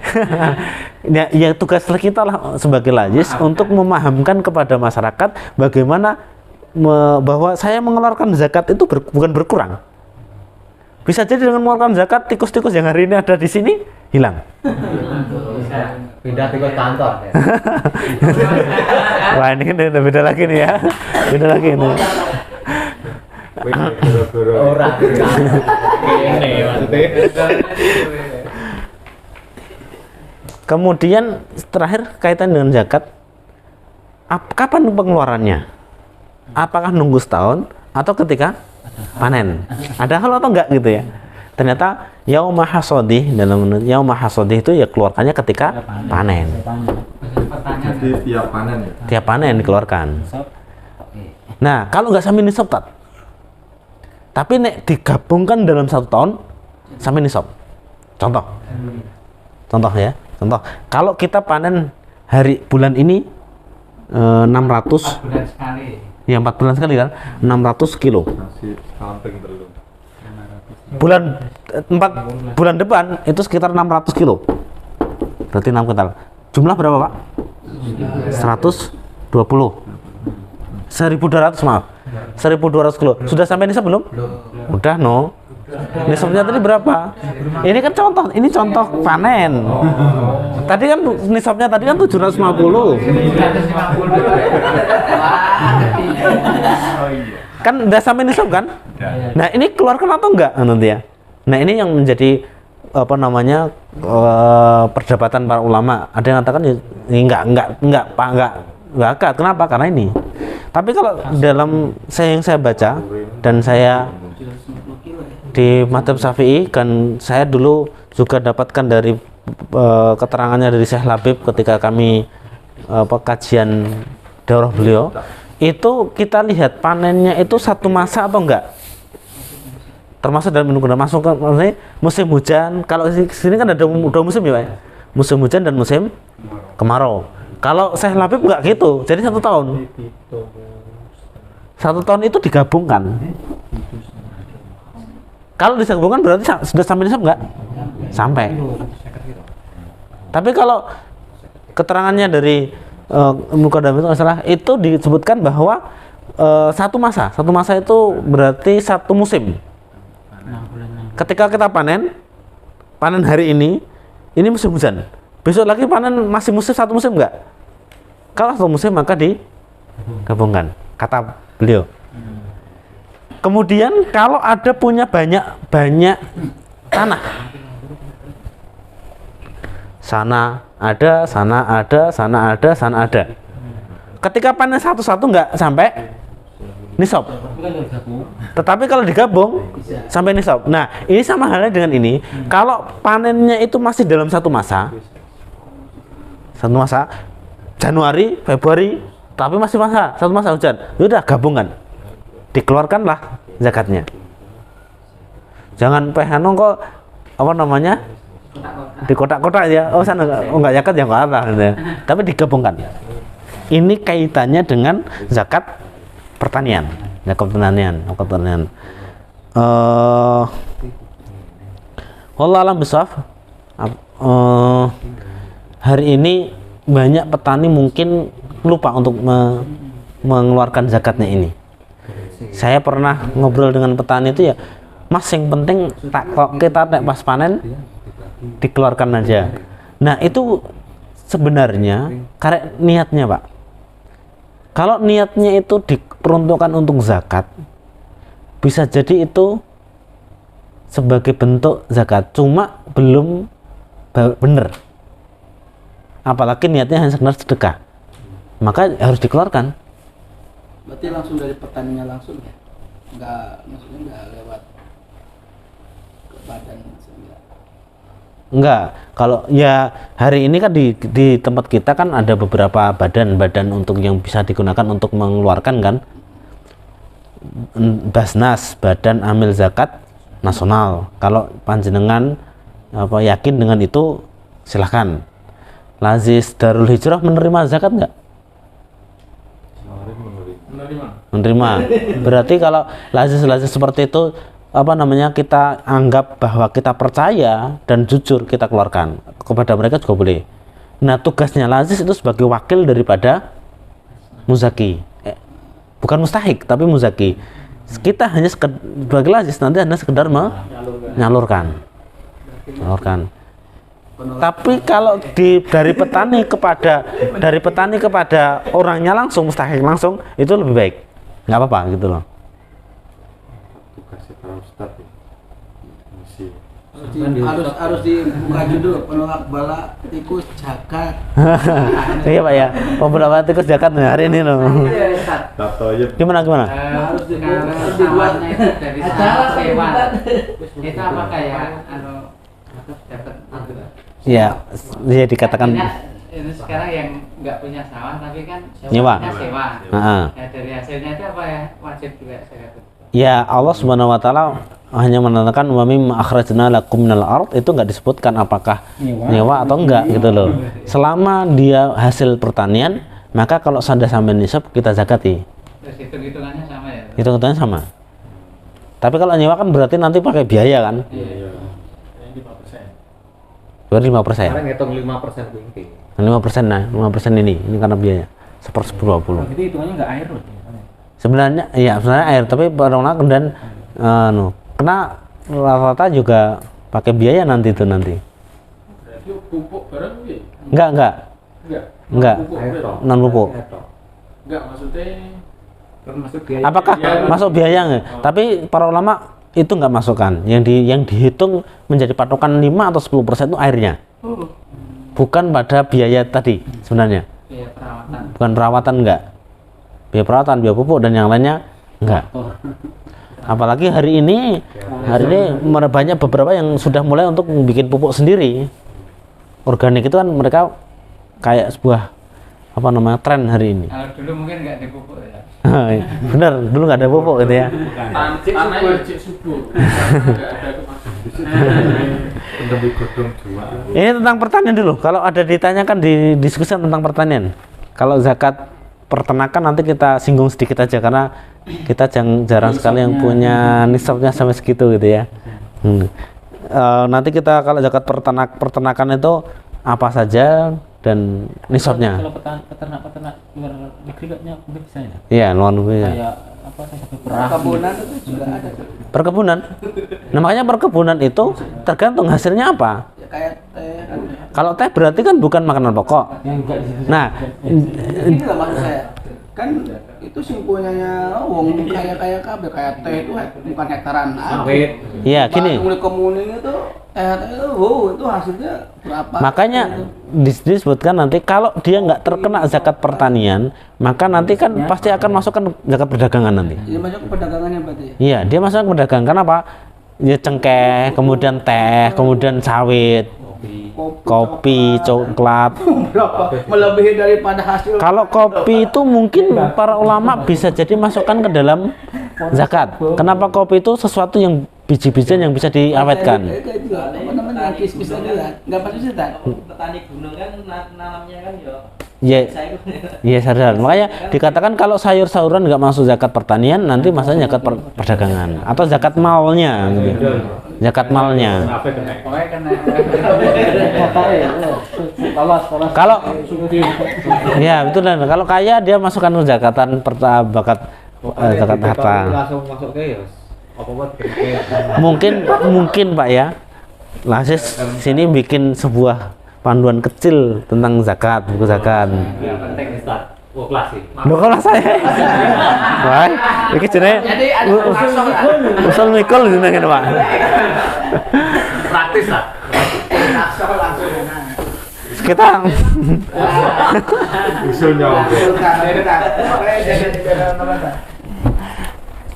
tugas kita lah sebagai lajis untuk memahamkan kepada masyarakat bagaimana bahwa saya mengeluarkan zakat itu bukan berkurang. Bisa jadi dengan mengeluarkan zakat, tikus-tikus yang hari ini ada di sini hilang. Pindah tikus kantor. Wah ini udah beda lagi nih ya, beda lagi ini. Orang ini maksudnya. Kemudian terakhir kaitan dengan zakat, kapan pengeluarannya? Apakah nunggu setahun atau ketika panen? Ada hal atau enggak gitu ya? Ternyata yaumah hasodih, dalam yaumah hasodih itu ya keluarkannya ketika panen. Jadi tiap panen ya. Tiap panen dikeluarkan. Nah, kalau nggak sampai nisab Tat. Tapi nek digabungkan dalam 1 tahun sampai nisab. Contoh. Contoh ya. Contoh. Kalau kita panen bulan ini 600 bulan sekali. ya 4 bulan sekali kan 600 kilo. Masih samping terlalu. Bulan 4 bulan depan itu sekitar 600 kilo. Berarti 6 kuintal. Jumlah berapa, Pak? 120. 1.200 maaf. 1.200 kilo. Sudah sampai nisab belum? Udah, no. Nisabnya tadi berapa? Ini kan contoh, ini contoh panen. Tadi kan nisabnya tadi kan 750. 750. Kan udah sampai nisab kan? Nah, ini keluarkan atau enggak nanti ya? Nah, ini yang menjadi apa namanya perdebatan para ulama. Ada yang katakan ini enggak akad. Kenapa? Karena ini. Tapi kalau dalam yang saya baca dan saya di Mazhab Syafi'i kan saya dulu juga dapatkan dari keterangannya dari Syekh Labib ketika kami kajian daurah beliau, itu kita lihat panennya itu satu masa atau enggak, termasuk dalam menggunakan masuk ke musim hujan. Kalau di sini kan ada dua musim ya Pak, musim hujan dan musim kemarau. Kalau Syekh Labib enggak gitu, jadi 1 tahun. 1 tahun itu digabungkan. Kalau digabungkan berarti sudah sampai nisab enggak? Sampai. Tapi kalau keterangannya dari Muqaddam itu masalah itu disebutkan bahwa satu masa itu berarti 1 musim. Ketika kita panen hari ini musim hujan. Besok lagi panen masih musim 1 musim enggak? Kalau 1 musim maka digabungkan, kata beliau. Kemudian kalau ada punya banyak tanah, sana ada. Ketika panen satu-satu nggak sampai nisab. Tetapi kalau digabung sampai nisab. Nah, ini sama halnya dengan ini. Kalau panennya itu masih dalam satu masa Januari, Februari, tapi masih satu masa hujan, yaudah gabungkan, dikeluarkanlah zakatnya. Jangan pehano kok apa namanya di kotak-kotak ya, sana enggak zakat ya enggak apa gitu. Tapi digabungkan. Ini kaitannya dengan zakat pertanian. Wallahu a'lam bishawab. Hari ini banyak petani mungkin lupa untuk mengeluarkan zakatnya ini. Saya pernah ngobrol dengan petani itu ya, Mas yang penting kita pas panen dikeluarkan aja. Nah itu sebenarnya karena niatnya Pak. Kalau niatnya itu diperuntukkan untuk zakat, bisa jadi itu sebagai bentuk zakat, cuma belum benar. Apalagi niatnya hanya sekedar sedekah, maka harus dikeluarkan. Berarti langsung dari petaninya langsung ya? Maksudnya nggak lewat ke badan enggak? Enggak, kalau ya hari ini kan di tempat kita kan ada beberapa badan untuk yang bisa digunakan untuk mengeluarkan kan. Basnas, Badan Amil Zakat Nasional. Kalau panjenengan yakin dengan itu silahkan. Lazis Darul Hijrah menerima zakat enggak? Menerima. Berarti kalau lazis seperti itu kita anggap bahwa kita percaya dan jujur kita keluarkan kepada mereka juga boleh. Nah tugasnya lazis itu sebagai wakil daripada muzaki, bukan mustahik tapi muzaki. Kita hanya sebagai lazis nanti hanya sekedar menyalurkan. Tapi kalau dari petani kepada orangnya langsung mustahik langsung itu lebih baik, nggak apa-apa gitu loh. Tugasnya para ustad ya. Harus dimaju dulu penolak bala tikus zakat. Iya Pak ya, beberapa tikus zakat hari ini loh. Gimana? Harus dibuat dari hewan. Itu apakah ya dapat Ya, dia dikatakan artinya, ini sekarang yang nggak punya sawah tapi kan Nyewa. sewa. Heeh. Ya dari hasilnya itu apa ya wajib juga zakat. Ya Allah Subhanahu wa taala hanya menandakan wa mimma akhrajna lakum minal ard, itu enggak disebutkan apakah nyewa atau enggak gitu loh. Selama dia hasil pertanian, maka kalau sudah sampai nisab kita zakati. Terus hitung-hitungannya sama ya? Hitung-hitungannya sama. Tapi kalau nyewa kan berarti nanti pakai biaya kan? Iya. Berarti 5%. Sekarang ngitung 5% tinggi. 5%, nah 5% ini karena biaya. 1/10. Jadi hitungannya nggak air loh. Sebenarnya iya, sebenarnya air, tapi pada dan kena rata-rata juga pakai biaya nanti itu nanti. Berarti pupuk barang ya? Enggak. Enggak. Non pupuk. Enggak, maksudnya Termasuk biaya. Apakah masuk biaya nggak? Tapi para ulama itu nggak masukkan. Yang dihitung menjadi patokan 5 atau 10% itu airnya. Bukan pada biaya tadi sebenarnya. Biaya perawatan. Bukan perawatan enggak. Biaya perawatan, biaya pupuk dan yang lainnya enggak. Apalagi hari ini banyak beberapa yang sudah mulai untuk bikin pupuk sendiri. Organik itu kan mereka kayak sebuah tren hari ini. Kalau dulu mungkin nggak dipupuk ya. Bener, dulu nggak ada pupuk gitu ya. cik subuh. Nggak ada kemasukan. Untuk godong jual. Ini tentang pertanian dulu. Kalau ada ditanyakan di diskusi tentang pertanian. Kalau zakat peternakan nanti kita singgung sedikit aja karena kita jarang sekali yang punya nisabnya sampai segitu gitu ya. Nanti kita kalau zakat peternakan itu apa saja dan nisabnya. Kalau peternak luar negeri kayaknya mungkin bisa ya. Iya, luar negeri. Ya. Kayak apa sampai Perkebunan itu juga ada. Perkebunan. Nah, makanya perkebunan itu tergantung hasilnya apa. Ya kayak teh. Kalau teh berarti kan bukan makanan pokok. Nah, Ini lah maksud saya. Kan itu simpunya wong kayak kabeh kayak teh itu bukan hektaran. Sawit. iya gini. Mulai kemuning itu itu itu hasilnya berapa? Makanya disebutkan nanti kalau dia nggak terkena zakat pertanian, maka nanti kan pasti akan masukkan zakat perdagangan nanti. Ini masuk ke perdagangannya berarti. Iya, dia masuk ke perdagangan. Kenapa? Ya cengkeh, kemudian teh, kemudian sawit, kopi, coklat. Berapa? Melebihi daripada hasil. Kalau kopi itu mungkin para ulama bisa jadi masukkan ke dalam zakat. Kenapa kopi itu sesuatu yang biji-bijian yang bisa diawetkan? Kayak itu apa namanya kismis tadi lah. Enggak pasti sih tak. Petani gunung kan nanamnya kan ya Iya, iya sadar. Makanya dikatakan kalau sayur-sayuran nggak masuk zakat pertanian, nanti masanya zakat perdagangan atau zakat malnya, gitu. Zakat malnya. Pokoknya kena. Kalau ya betul dan kalau kaya dia masukkan zakatan zakat harta. Langsung masuk ke ya. Apa buat Mungkin Pak ya. Lasis sini bikin sebuah panduan kecil tentang zakat, buku zakat. yang penting Ustaz. Oh, kelas sih. Loh kalau saya. Wah, iki jenenge Jadi ada usul mikul jenenge Pak. Praktis lah. Kita Usulnya.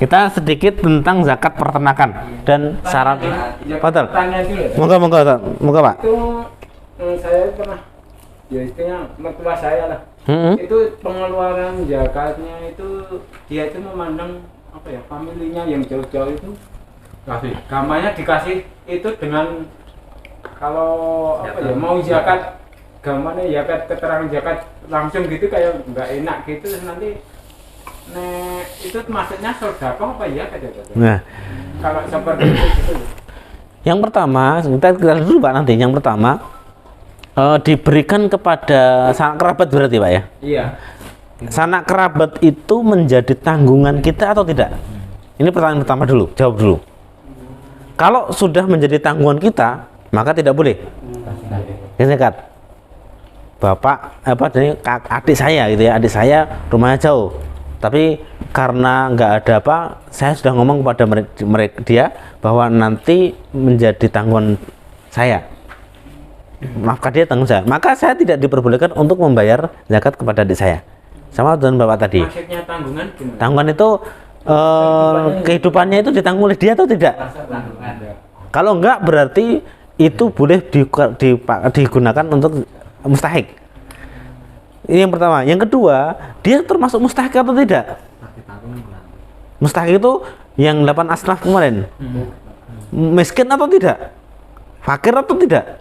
kita sedikit tentang zakat peternakan dan syarat. Betul. Tanya dulu ya. Moga Pak. Itu saya pernah ya istilahnya mertua saya lah. Itu pengeluaran zakatnya itu dia itu memandang apa ya familinya yang jauh-jauh itu kasih gamanya dikasih itu dengan kalau apa ya mau zakat gamanya zakat keterangan zakat langsung gitu kayak nggak enak gitu terus nanti itu maksudnya sedekah apa ya kata-kata. Nah, Kalau seperti itu gitu. yang pertama kita dulu Pak nanti. Yang pertama diberikan kepada sanak kerabat berarti Pak ya. Iya. Sanak kerabat itu menjadi tanggungan kita atau tidak? Ini pertanyaan pertama dulu, jawab dulu. Kalau sudah menjadi tanggungan kita, maka tidak boleh. Zakat. Bapak dari adik saya gitu ya, adik saya rumahnya jauh. Tapi karena nggak ada apa, saya sudah ngomong kepada dia bahwa nanti menjadi tanggungan saya. Maafkan dia tanggung saya. Maka saya tidak diperbolehkan untuk membayar zakat kepada adik saya. Sama dengan bapak tadi. Maksudnya tanggungan gimana? Tanggungan itu kehidupannya itu ditanggung oleh dia atau tidak? Kalau enggak berarti itu boleh digunakan untuk mustahik. Ini yang pertama. Yang kedua, dia termasuk mustahik atau tidak? Mustahik itu yang 8 asnaf kemarin. Miskin atau tidak? Fakir atau tidak?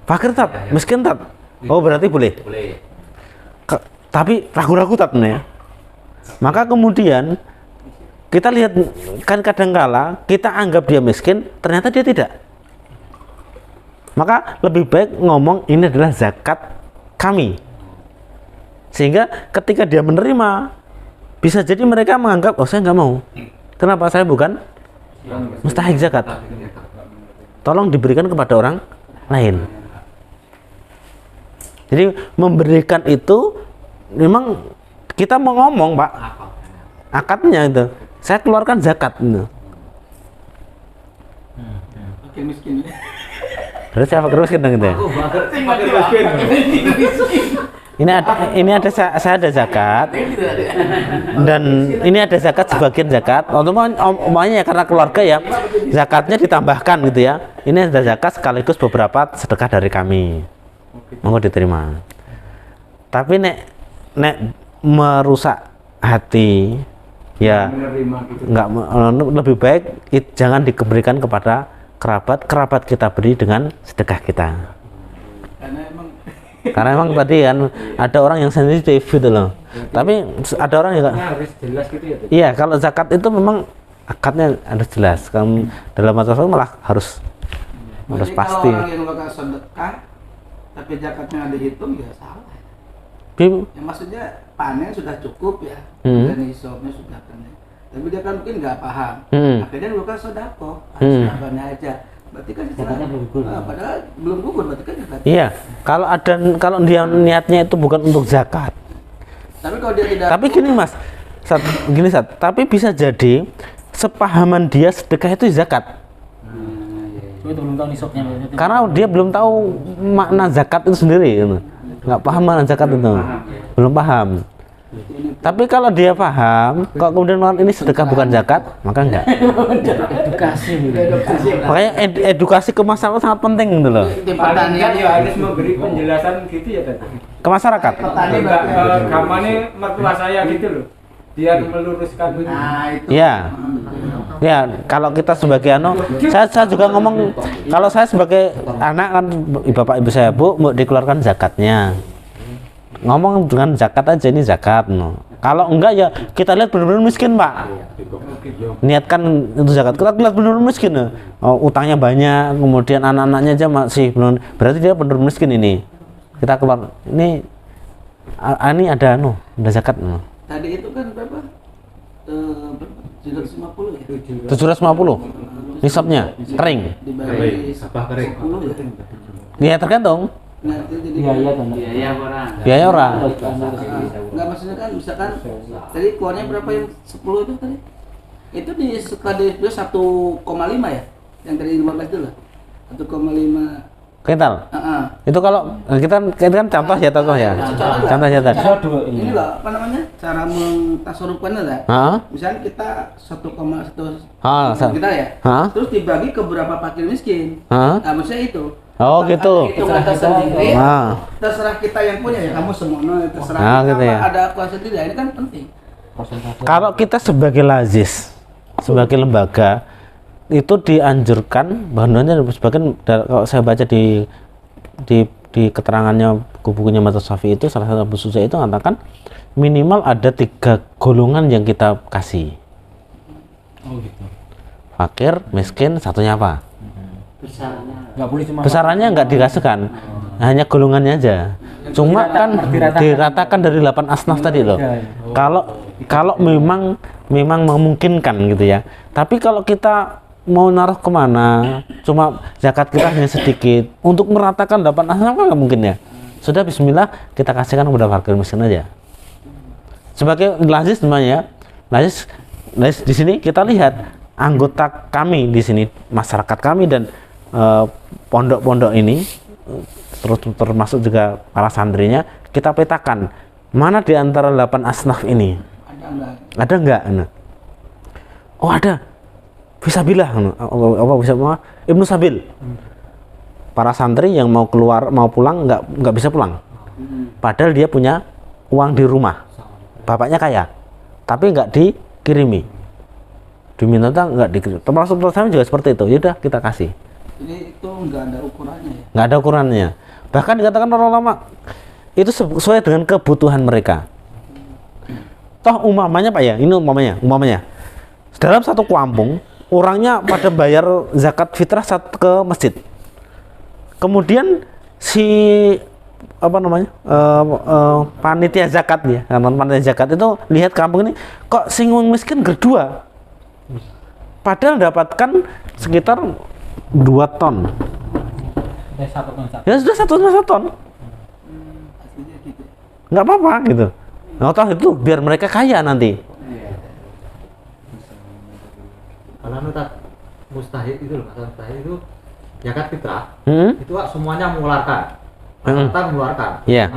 Fakir tat, miskin tat. Oh berarti boleh. Boleh. Tapi ragu-ragu tat ya. Maka kemudian kita lihat kan kadangkala kita anggap dia miskin, ternyata dia tidak. Maka lebih baik ngomong ini adalah zakat kami. Sehingga ketika dia menerima, bisa jadi mereka menganggap, oh saya nggak mau. Kenapa? Saya bukan mustahik zakat. Tolong diberikan kepada orang lain. Jadi memberikan itu memang kita mau ngomong, Pak. Akadnya itu. Saya keluarkan zakat itu. Fakir miskin. Berarti saya fakir miskin gitu ya? Ini ada saya ada zakat dan ini ada zakat sebagian zakat. Umpamanya ya karena keluarga ya zakatnya ditambahkan gitu ya. Ini ada zakat sekaligus beberapa sedekah dari kami. Monggo diterima. Tapi nek merusak hati ya nggak lebih baik jangan diberikan kepada kerabat kita beri dengan sedekah kita. Karena emang tadi kan ada orang yang sensitif gitu loh. Tapi ada orang juga harus jelas gitu ya. Iya, kalau zakat itu memang akadnya harus jelas. Kamu dalam masalah malah harus pasti. Kalau orang yang bakal sedekah tapi zakatnya dihitung ya salah. Ya maksudnya panen sudah cukup ya. Dan nisabnya sudah kena. Tapi dia kan mungkin nggak paham. Akhirnya dia bakal sedekah. Harus aja. Berarti kan zakatnya belum gugur. Padahal belum gugur, berarti kan zakat. Iya, kalau dia niatnya itu bukan untuk zakat. Tapi kalau dia tidak. Tapi gini Mas, tapi bisa jadi sepahaman dia sedekah itu zakat. Itu belum tahu nisabnya. Karena dia belum tahu makna zakat itu sendiri, gitu. Nggak paham makna zakat itu, belum paham. Tapi kalau dia paham, kalau kemudian ini sedekah bukan zakat, maka enggak. Edukasi. Makanya edukasi ke masyarakat sangat penting gitu loh. Pertanian ya harus memberi penjelasan gitu ya tadi. Ke masyarakat. Gamane mertua saya gitu loh. Biar meluruskan. Nah, itu. Ya. Ya, kalau kita sebagai saya juga ngomong, kalau saya sebagai anak kan bapak ibu saya, Bu, mau dikeluarkan zakatnya. Ngomong dengan zakat aja, ini zakat no. Kalau enggak ya kita lihat benar-benar miskin, Pak. Niatkan itu zakat. Kita lihat benar-benar miskin. Utangnya banyak, kemudian anak-anaknya aja masih belum, berarti dia benar-benar miskin ini. Kita keluar ini ada ada zakat no. Tadi itu kan berapa? 750 ya? 750 nisabnya kering. Dibagi 10 ya? Ya tergantung. Biaya orang. Enggak, maksudnya kan misalkan tadi keluarnya berapa yang 10 itu tadi? Itu di sekali 1,5 ya? Yang tadi 15 itu lah. 1,5 Kental. Itu kalau kita kan contoh ya. Contoh ya tadi. Ini loh, apa namanya? Cara mengtasarufkannya lah. Misalnya kita 1,1 kita ya. Terus dibagi ke berapa fakir miskin. Nah, maksudnya itu. Oh gitu. Itu kata sendiri. Terserah kita yang punya ya, kamu semuanya terserah. Gitu ya. Ada kuasa tidak, ini kan penting. Kalau kita sebagai lazis, sebagai lembaga itu dianjurkan bahwanya sebagian kalau saya baca di keterangannya bukunya Mata Syafi'i itu salah satu Abu Suja itu mengatakan minimal ada 3 golongan yang kita kasih. Oh gitu. Fakir, miskin, satunya apa? Besarannya nggak dikasihkan, hanya golongannya aja. Cuma kan diratakan dari 8 asnaf tadi loh. Kalau memang memungkinkan gitu ya. Tapi kalau kita mau naruh kemana, cuma zakat kita hanya sedikit, untuk meratakan 8 asnaf kan nggak mungkin ya. Sudah bismillah kita kasihkan kepada fakir miskin aja. Sebagai lazis namanya, lazis di sini kita lihat anggota kami di sini, masyarakat kami dan pondok-pondok ini, termasuk juga para santrinya, kita petakan mana di antara 8 asnaf ini ada enggak? Oh ada. Fisabilillah, apa bisa Ibnu Sabil. Para santri yang mau keluar mau pulang nggak bisa pulang. Padahal dia punya uang di rumah. Bapaknya kaya, tapi nggak dikirimi. Diminta nggak dikirim. Termasuk saya juga seperti itu. Yaudah kita kasih. Jadi itu nggak ada ukurannya ya? Nggak ada ukurannya. Bahkan dikatakan orang lama itu sesuai dengan kebutuhan mereka. Toh umpamanya Pak ya, ini umpamanya dalam satu kampung orangnya pada bayar zakat fitrah ke masjid. Kemudian si panitia zakat ya, panitia zakat itu lihat kampung ini kok sing wong miskin berdua. Padahal dapatkan sekitar 2 ton. Ya sudah 1 ton. Aslinya gitu. Nggak apa-apa gitu. Nah, toh itu biar mereka kaya nanti. Kalau nutat mustahil itu loh, masalah mustahil itu zakat fitrah itu semuanya mengeluarkan, rata mengeluarkan. Iya.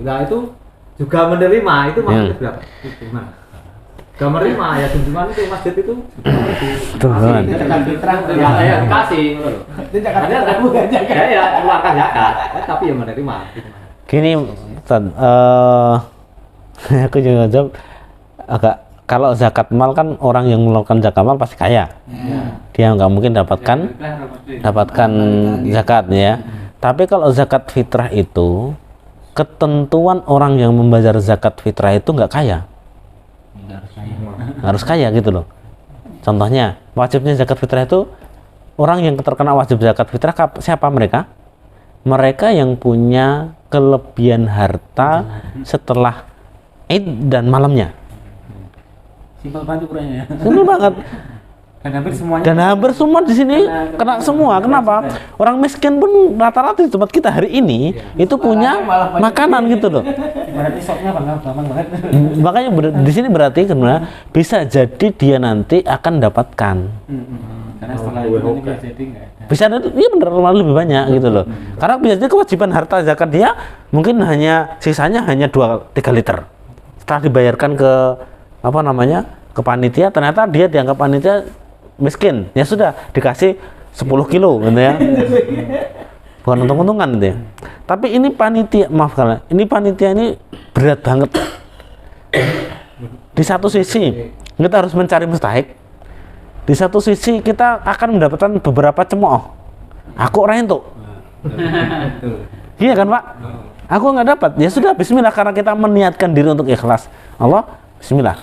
Nah itu juga menerima, itu maksudnya berapa? Itu gimana? Gak menerima ya kunjungan itu masjid itu. Tuhan. Zakat fitrah Ya dikasih. itu zakat fitrah bukan zakat. Ya mengeluarkan zakat, tapi ya menerima. Gini, Ustaz, aku juga jawab agak, kalau zakat mal kan orang yang mengeluarkan zakat mal pasti kaya. Dia nggak mungkin dapatkan zakat ya. Tapi kalau zakat fitrah itu ketentuan orang yang membayar zakat fitrah itu nggak kaya. Harus kaya gitu loh. Contohnya wajibnya zakat fitrah itu orang yang terkena wajib zakat fitrah siapa mereka? Mereka yang punya kelebihan harta setelah Id dan malamnya. Simpel banget ukurannya ya. Simpel banget. Dan hampir semuanya. Dan hampir semua di sini kena semua. Kenapa? Orang miskin pun rata-rata di tempat kita hari ini itu punya makanan gitu loh. Berarti soknya gampang banget. Makanya di sini berarti karena bisa jadi dia nanti akan dapatkan. Karena setelah ini bisa jadi nggak ada. Bisa iya bener malah lebih banyak gitu loh. Karena biasanya kewajiban harta zakat dia mungkin sisanya hanya 2-3 liter. Setelah dibayarkan ke ke panitia, ternyata dia dianggap panitia miskin. Ya sudah dikasih 10 kilo gitu ya. Bukan untung-untungan gitu ya. Tapi ini panitia, maaf kalian, ini panitia ini berat banget. Di satu sisi kita harus mencari mustahik. Di satu sisi kita akan mendapatkan beberapa cemooh. Aku orang itu. Iya kan Pak? Aku nggak dapat. Ya sudah, bismillah, karena kita meniatkan diri untuk ikhlas. Allah, bismillah.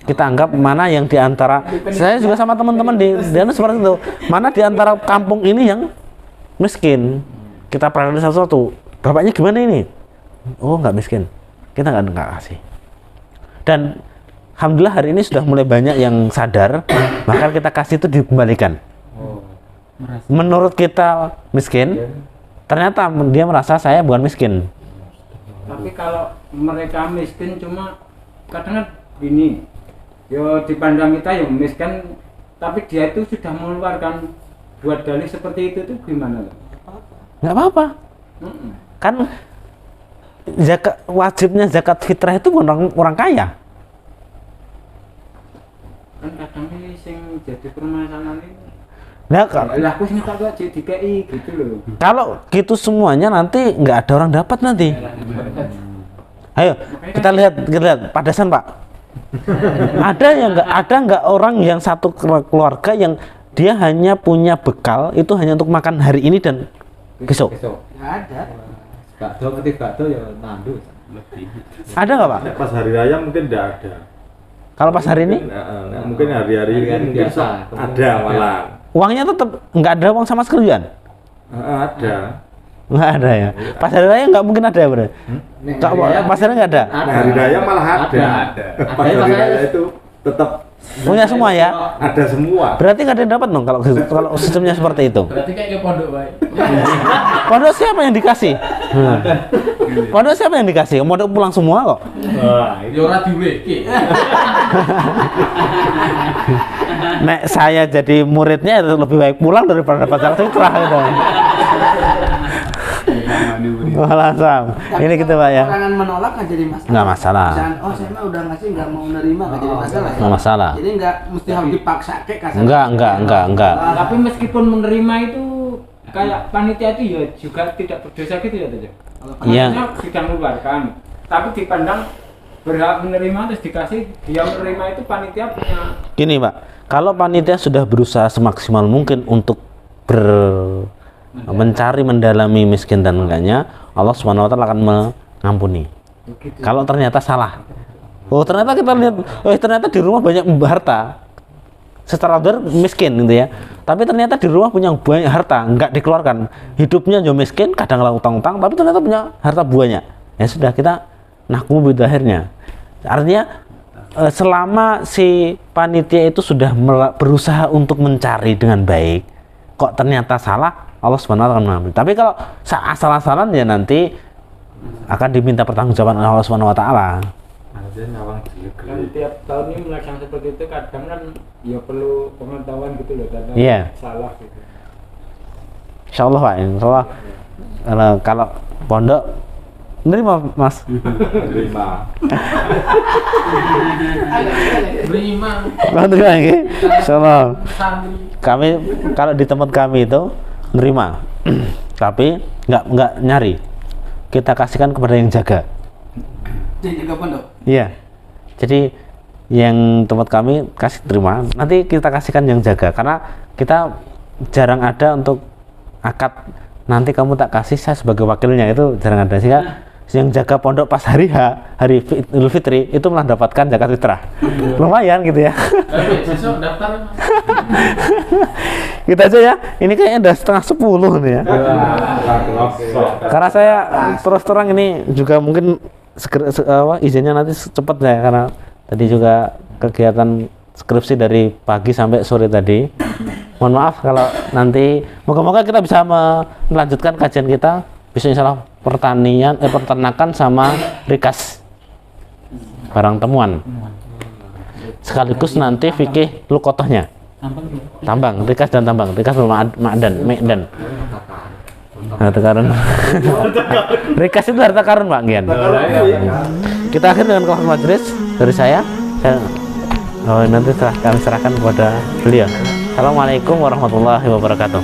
Kita anggap mana yang diantara, saya juga sama teman-teman di seperti itu. Mana diantara kampung ini yang miskin? Kita perhatikan satu-satu. Bapaknya gimana ini? Oh nggak miskin. Kita nggak kasih. Dan alhamdulillah hari ini sudah mulai banyak yang sadar, maka kita kasih itu dikembalikan. Menurut kita miskin, ternyata dia merasa saya bukan miskin. Tapi kalau mereka miskin cuma kadang gini, yo dipandang kita yang miskin, tapi dia itu sudah mengeluarkan buat dalih seperti itu tuh gimana? Nggak apa-apa. Kan wajibnya zakat fitrah itu bukan orang kaya. Kan kadang ini sing jadi permasalahan ini. Nah, Lah aku sing tak jadi DKI gitu loh. kalau gitu semuanya nanti nggak ada orang dapat nanti. Ayo kita lihat padasan Pak. Ada nggak orang yang satu keluarga yang dia hanya punya bekal itu hanya untuk makan hari ini dan besok? Nggak ada. Bakdo ya nandu. Ada nggak Pak? Pas hari raya mungkin tidak ada. Kalau pas hari ini Mungkin hari-hari ini mungkin biasa. ada malah. uangnya tetap nggak ada uang sama sekali kan? Ada. Nggak ada ya. Pas hari raya nggak mungkin ada ya Bro? Pas hari nggak ada. Hari raya malah ada. Pas hari raya itu tetap Punya semua ya. ada semua. Berarti nggak ada yang dapat dong kalau sistemnya seperti itu. Berarti kayak ke pondok baik. Pondok siapa yang dikasih? Pondok siapa yang dikasih? Pondok pulang semua kok. Ya ora diweki. Nek saya jadi muridnya lebih baik pulang daripada dapat zakat fitrah gitu. Walasam. Ini gitu Pak ya. Orang yang menolak nggak jadi masalah. Nggak masalah. Misalkan, oh saya mah udah ngasih nggak mau nerima nggak jadi masalah. Nggak masalah. Jadi nggak mesti harus dipaksa kayak kasar. Enggak. Tapi meskipun menerima itu kayak panitia itu ya juga tidak berdosa gitu ya Teh. Iya. Panitia sudah mengeluarkan, tapi dipandang berhak menerima terus dikasih dia menerima itu panitia punya. Gini Pak, kalau panitia sudah berusaha semaksimal mungkin untuk mencari mendalami miskin dan enggaknya, Allah Subhanahu wa taala akan mengampuni. Begitu. Kalau ternyata salah, oh ternyata kita lihat, ternyata di rumah banyak harta, secara zahir miskin gitu ya, tapi ternyata di rumah punya banyak harta, nggak dikeluarkan, hidupnya juga miskin, kadang utang-utang, tapi ternyata punya harta banyak, ya sudah kita nahkumu bidahirnya. Artinya selama si panitia itu sudah berusaha untuk mencari dengan baik, kok ternyata salah, Allah Subhanahu wa taala akan mengampuni. Tapi kalau asal-asalan ya nanti akan diminta pertanggungjawaban oleh Allah Subhanahu wa taala. Dan tiap tahun ini melaksanakan seperti itu kadang kan ya perlu pengetahuan gitu loh karena Iya. salah gitu. Insyaallah Pak, insyaallah kalau pondok nerima Mas. Terima. Berima Terima lagi. Insyaallah. santri. Kami kalau di tempat kami itu nerima. Tapi nggak nyari. Kita kasihkan kepada yang jaga. Jadi jaga pondok. Iya. Jadi yang tempat kami kasih terima, nanti kita kasihkan yang jaga karena kita jarang ada untuk akad nanti kamu tak kasih saya sebagai wakilnya, itu jarang ada. Sehingga yang jaga pondok pas hari Idul Fitri itu malah dapatkan zakat fitrah. Lumayan gitu ya. Tapi besok daftar. Kita aja ya. Ini kayaknya udah 9:30 nih ya. Karena saya terus terang ini juga mungkin izinnya nanti cepat ya, karena tadi juga kegiatan skripsi dari pagi sampai sore tadi. Mohon maaf kalau nanti moga-moga kita bisa melanjutkan kajian kita bisa insyaallah peternakan sama rikas barang temuan. Sekaligus nanti fikih lukotohnya. Tambang, rikas dan tambang, rikas ma'dan. Harta karun. Rikas itu harta karun Pak Gian. Kita akhir dengan kafar majlis dari saya. Nanti kami serahkan kepada beliau. Assalamualaikum warahmatullahi wabarakatuh.